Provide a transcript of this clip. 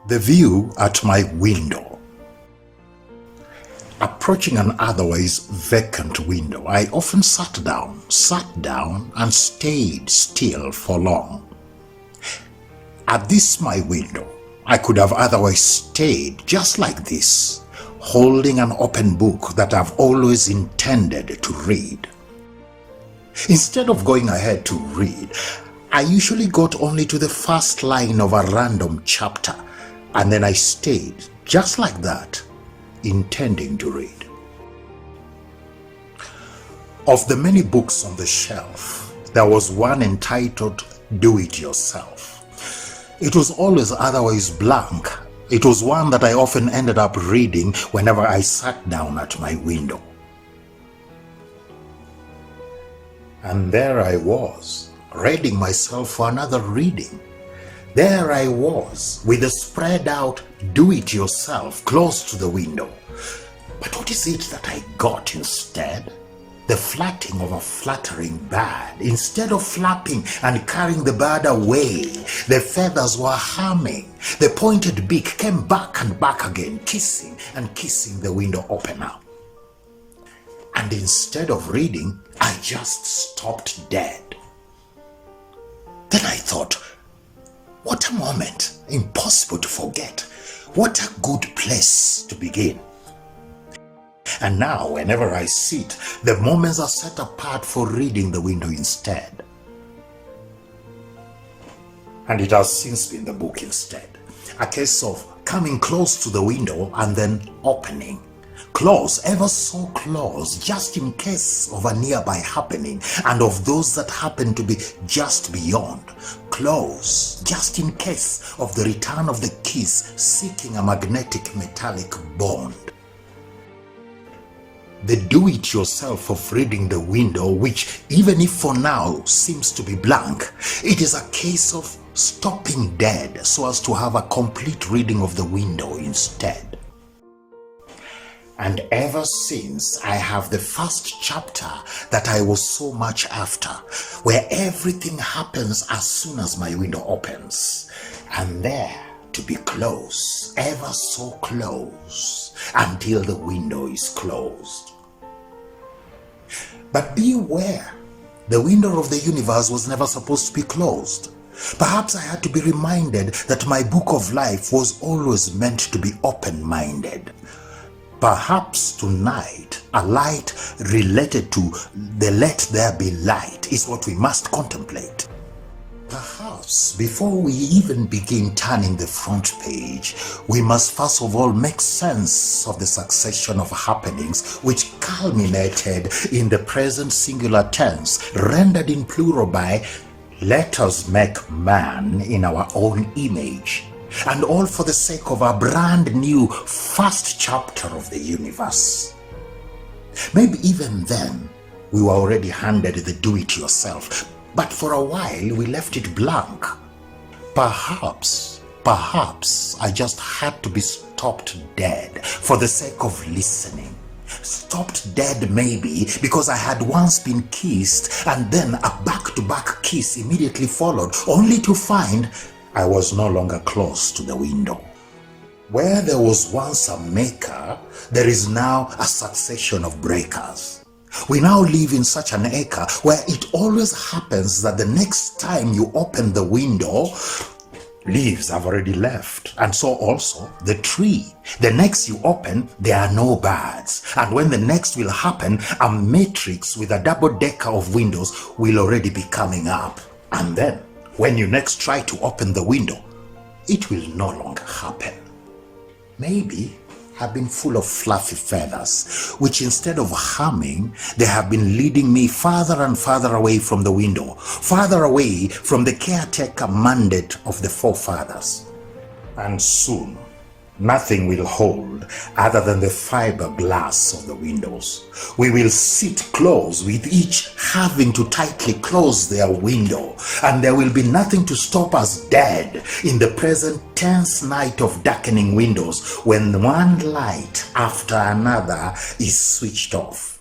The view at my window. Approaching an otherwise vacant window, I often sat down and stayed still for long. At this my window, I could have otherwise stayed just like this, holding an open book that I've always intended to read. Instead of going ahead to read, I usually got only to the first line of a random chapter, and then I stayed just like that, intending to read. Of the many books on the shelf, there was one entitled Do It Yourself. It was always otherwise blank. It was one that I often ended up reading whenever I sat down at my window. And there I was, readying myself for another reading. There I was, with the spread out do-it-yourself close to the window. But what is it that I got instead? The flapping of a fluttering bird. Instead of flapping and carrying the bird away, the feathers were humming. The pointed beak came back and back again, kissing and kissing the window opener. And instead of reading, I just stopped dead. Then I thought, what a moment, impossible to forget. What a good place to begin. And now, whenever I sit, the moments are set apart for reading the window instead. And it has since been the book instead. A case of coming close to the window and then opening. Close, ever so close, just in case of a nearby happening and of those that happen to be just beyond. Close, just in case of the return of the kiss seeking a magnetic metallic bond. The do-it-yourself of reading the window, which even if for now seems to be blank, it is a case of stopping dead so as to have a complete reading of the window instead. And ever since, I have the first chapter that I was so much after, where everything happens as soon as my window opens. And there, to be close, ever so close, until the window is closed. But beware, the window of the universe was never supposed to be closed. Perhaps I had to be reminded that my book of life was always meant to be open-minded. Perhaps tonight, a light related to the let there be light is what we must contemplate. Perhaps before we even begin turning the front page, we must first of all make sense of the succession of happenings which culminated in the present singular tense, rendered in plural by let us make man in our own image. And all for the sake of a brand new first chapter of the universe. Maybe even then, we were already handed the do-it-yourself, but for a while we left it blank. Perhaps I just had to be stopped dead for the sake of listening. Stopped dead maybe because I had once been kissed and then a back-to-back kiss immediately followed, only to find I was no longer close to the window. Where there was once a maker, there is now a succession of breakers. We now live in such an acre where it always happens that the next time you open the window, leaves have already left, and so also the tree. The next you open, there are no birds, and when the next will happen, a matrix with a double-decker of windows will already be coming up. And then, when you next try to open the window, it will no longer happen. Maybe have been full of fluffy feathers, which instead of harming, they have been leading me farther and farther away from the window, farther away from the caretaker mandate of the forefathers. And soon, nothing will hold other than the fiberglass of the windows. We will sit close, with each having to tightly close their window, and there will be nothing to stop us dead in the present tense night of darkening windows when one light after another is switched off.